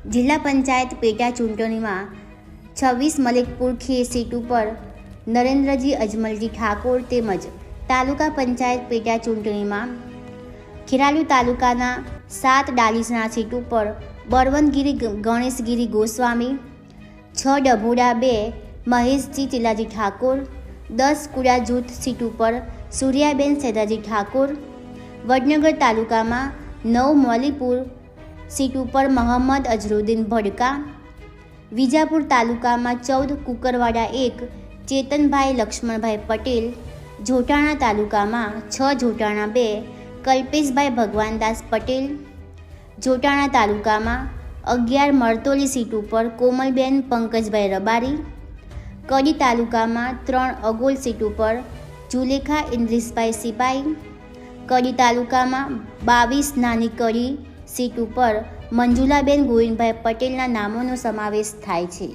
જિલ્લા પંચાયત પેટા ચૂંટણીમાં 26 મલિકપુર ખીર સીટ ઉપર નરેન્દ્રજી અજમલજી ઠાકોર તેમજ તાલુકા પંચાયત પેટા ચૂંટણીમાં ખેરાલુ તાલુકાના 7 ડાલીસણા સીટ ઉપર બળવંતગીરી ગણેશગીરી ગોસ્વામી, 6 ડભોડા 2 મહેશજી ચીલાજી ઠાકોર, 10 કુડા જૂથ સીટ ઉપર સૂર્યાબેન સેદાજી ઠાકોર, વડનગર તાલુકામાં 9 મોલીપુર સીટ ઉપર મોહમ્મદ અઝરુદ્દીન ભડકા, વિજાપુર તાલુકામાં 14 કુકરવાડા 1 ચેતનભાઈ લક્ષ્મણભાઈ પટેલ, જોટાણા તાલુકામાં 6 જોટાણા 2 કલ્પેશભાઈ ભગવાનદાસ પટેલ, જોટાણા તાલુકામાં 11 મરતોલી સીટ ઉપર કોમલબેન પંકજભાઈ રબારી, કડી તાલુકામાં 3 અગોલ સીટ ઉપર જુલેખા ઇન્દ્રિસભાઈ સિપાઈ, કડી તાલુકામાં 22 નાની કડી સીટ ઉપર મંજુલાબેન ગોવિંદભાઈ પટેલના નામોનો સમાવેશ થાય છે.